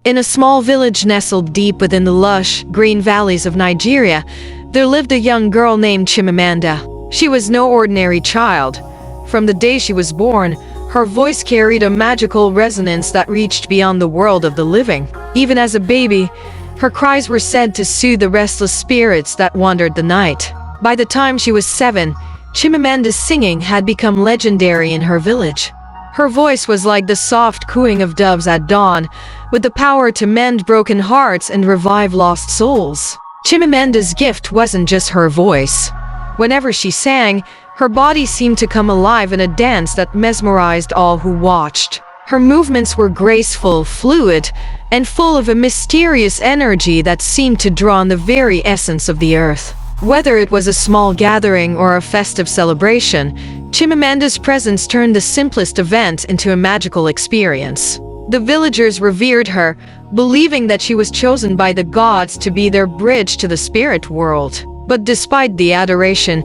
In a small village nestled deep within the lush, green valleys of Nigeria, there lived a young girl named Chimamanda. She was no ordinary child. From the day she was born, her voice carried a magical resonance that reached beyond the world of the living. Even as a baby, her cries were said to soothe the restless spirits that wandered the night. By the time she was 7, Chimamanda's singing had become legendary in her village. Her voice was like the soft cooing of doves at dawn, with the power to mend broken hearts and revive lost souls. Chimamanda's gift wasn't just her voice. Whenever she sang, her body seemed to come alive in a dance that mesmerized all who watched. Her movements were graceful, fluid, and full of a mysterious energy that seemed to draw on the very essence of the earth. Whether it was a small gathering or a festive celebration, Chimamanda's presence turned the simplest event into a magical experience. The villagers revered her, believing that she was chosen by the gods to be their bridge to the spirit world. But despite the adoration,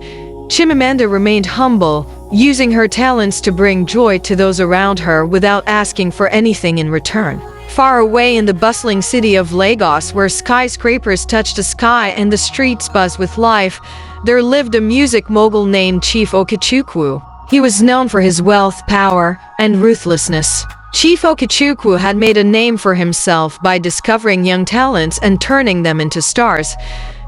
Chimamanda remained humble, using her talents to bring joy to those around her without asking for anything in return. Far away in the bustling city of Lagos, where skyscrapers touched the sky and the streets buzzed with life, there lived a music mogul named Chief Okechukwu. He was known for his wealth, power, and ruthlessness. Chief Okechukwu had made a name for himself by discovering young talents and turning them into stars.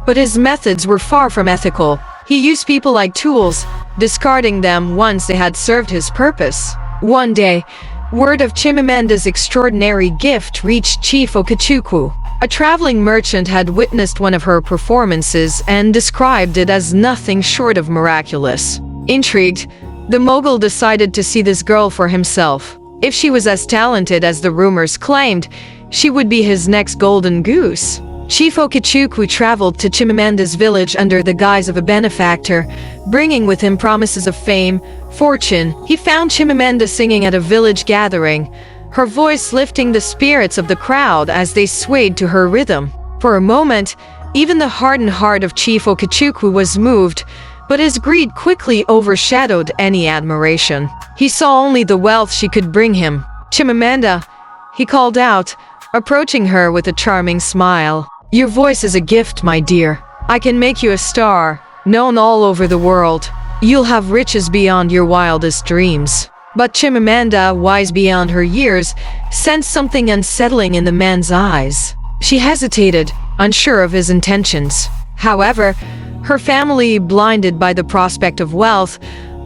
But his methods were far from ethical. He used people like tools, discarding them once they had served his purpose. One day, word of Chimamanda's extraordinary gift reached Chief Okechukwu. A traveling merchant had witnessed one of her performances and described it as nothing short of miraculous. Intrigued, the mogul decided to see this girl for himself. If she was as talented as the rumors claimed, she would be his next golden goose. Chief Okechukwu traveled to Chimamanda's village under the guise of a benefactor, bringing with him promises of fame, fortune. He found Chimamanda singing at a village gathering, her voice lifting the spirits of the crowd as they swayed to her rhythm. For a moment, even the hardened heart of Chief Okechukwu was moved, but his greed quickly overshadowed any admiration. He saw only the wealth she could bring him. "Chimamanda," he called out, approaching her with a charming smile. "Your voice is a gift, my dear. I can make you a star, known all over the world. You'll have riches beyond your wildest dreams." But Chimamanda, wise beyond her years, sensed something unsettling in the man's eyes. She hesitated, unsure of his intentions. However, her family, blinded by the prospect of wealth,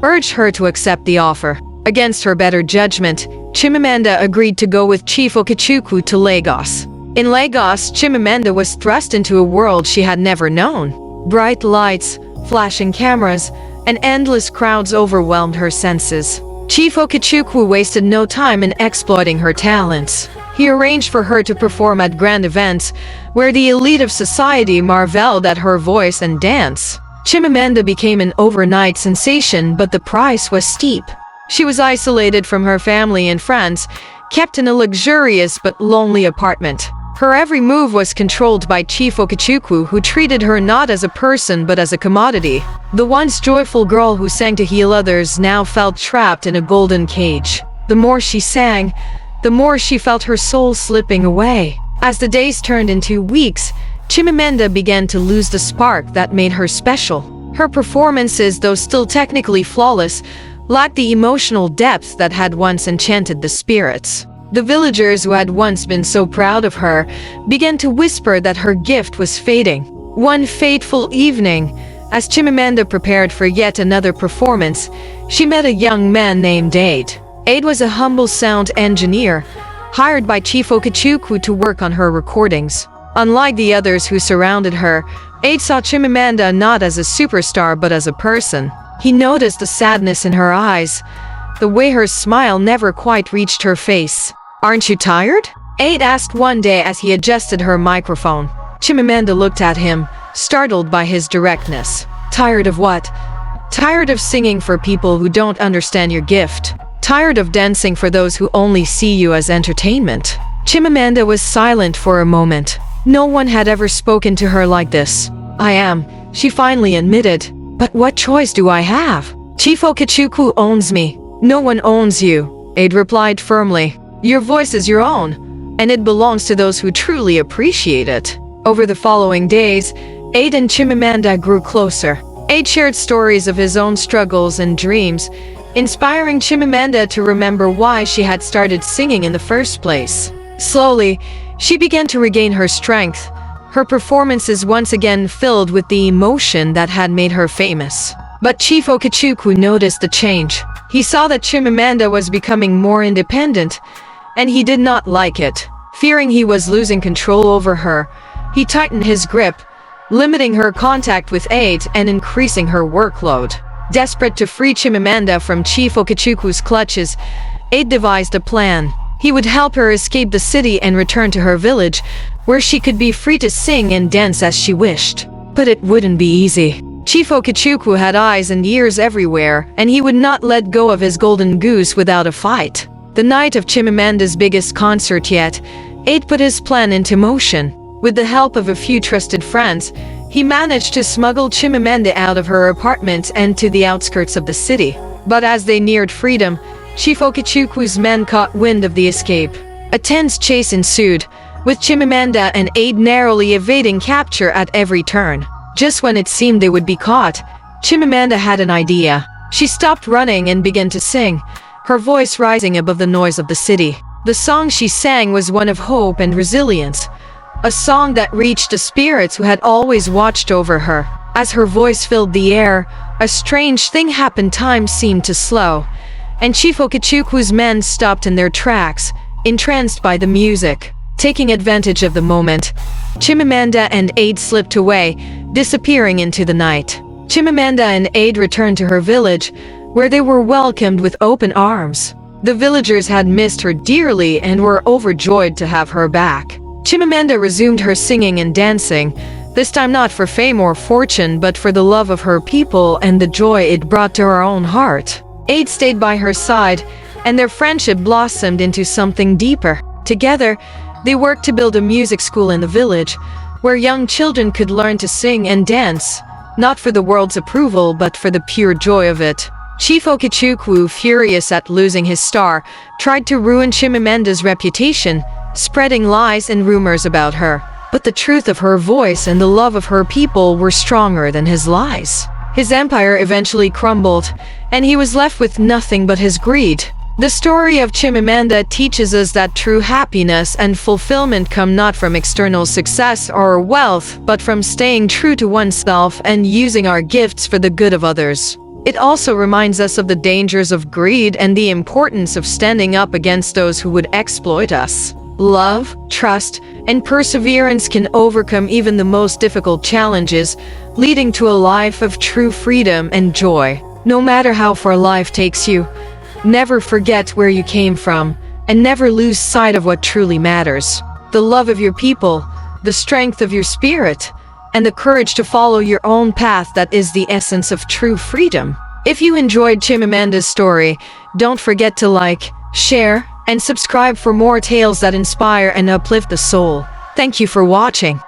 urged her to accept the offer. Against her better judgment, Chimamanda agreed to go with Chief Okechukwu to Lagos. In Lagos, Chimamanda was thrust into a world she had never known. Bright lights, flashing cameras, and endless crowds overwhelmed her senses. Chief Okechukwu wasted no time in exploiting her talents. He arranged for her to perform at grand events, where the elite of society marveled at her voice and dance. Chimamanda became an overnight sensation, but the price was steep. She was isolated from her family and friends, kept in a luxurious but lonely apartment. Her every move was controlled by Chief Okechukwu, who treated her not as a person but as a commodity. The once joyful girl who sang to heal others now felt trapped in a golden cage. The more she sang, the more she felt her soul slipping away. As the days turned into weeks, Chimamanda began to lose the spark that made her special. Her performances, though still technically flawless, lacked the emotional depth that had once enchanted the spirits. The villagers who had once been so proud of her began to whisper that her gift was fading. One fateful evening, as Chimamanda prepared for yet another performance, she met a young man named Ade. Ade was a humble sound engineer, hired by Chief Okechukwu to work on her recordings. Unlike the others who surrounded her, Ade saw Chimamanda not as a superstar but as a person. He noticed the sadness in her eyes, the way her smile never quite reached her face. "Aren't you tired?" Ade asked one day as he adjusted her microphone. Chimamanda looked at him, startled by his directness. "Tired of what?" "Tired of singing for people who don't understand your gift. Tired of dancing for those who only see you as entertainment." Chimamanda was silent for a moment. No one had ever spoken to her like this. "I am," she finally admitted. "But what choice do I have? Chief Okechukwu owns me." "No one owns you," Ade replied firmly. "Your voice is your own. and it belongs to those who truly appreciate it. Over the following days, Aid and Chimamanda grew closer. Aid shared stories of his own struggles and dreams, inspiring Chimamanda to remember why she had started singing in the first place. Slowly, she began to regain her strength, her performances once again filled with the emotion that had made her famous. But Chief Okechukwu noticed the change. He saw that Chimamanda was becoming more independent, and he did not like it. Fearing he was losing control over her, he tightened his grip, limiting her contact with Aid and increasing her workload. Desperate to free Chimamanda from Chief Okechukwu's clutches, Aid devised a plan. He would help her escape the city and return to her village, where she could be free to sing and dance as she wished. But it wouldn't be easy. Chief Okechukwu had eyes and ears everywhere, and he would not let go of his golden goose without a fight. The night of Chimamanda's biggest concert yet, Aid put his plan into motion. With the help of a few trusted friends, he managed to smuggle Chimamanda out of her apartment and to the outskirts of the city. But as they neared freedom, Chief Okechukwu's men caught wind of the escape. A tense chase ensued, with Chimamanda and Aid narrowly evading capture at every turn. Just when it seemed they would be caught, Chimamanda had an idea. She stopped running and began to sing, her voice rising above the noise of the city. The song she sang was one of hope and resilience, a song that reached the spirits who had always watched over her. As her voice filled the air, a strange thing happened. Time seemed to slow, and Chief Okechukwu's men stopped in their tracks, entranced by the music. Taking advantage of the moment, Chimamanda and Aid slipped away, disappearing into the night. Chimamanda and Aid returned to her village, where they were welcomed with open arms. The villagers had missed her dearly and were overjoyed to have her back. Chimamanda resumed her singing and dancing, this time not for fame or fortune, but for the love of her people and the joy it brought to her own heart. Aid stayed by her side, and their friendship blossomed into something deeper. Together, they worked to build a music school in the village, where young children could learn to sing and dance, not for the world's approval, but for the pure joy of it. Chief Okechukwu, furious at losing his star, tried to ruin Chimamanda's reputation, spreading lies and rumors about her. But the truth of her voice and the love of her people were stronger than his lies. His empire eventually crumbled, and he was left with nothing but his greed. The story of Chimamanda teaches us that true happiness and fulfillment come not from external success or wealth, but from staying true to oneself and using our gifts for the good of others. It also reminds us of the dangers of greed and the importance of standing up against those who would exploit us. Love, trust, and perseverance can overcome even the most difficult challenges, leading to a life of true freedom and joy. No matter how far life takes you, never forget where you came from, and never lose sight of what truly matters. The love of your people, the strength of your spirit, and the courage to follow your own path, that is the essence of true freedom. If you enjoyed Chimamanda's story, don't forget to like, share, and subscribe for more tales that inspire and uplift the soul. Thank you for watching.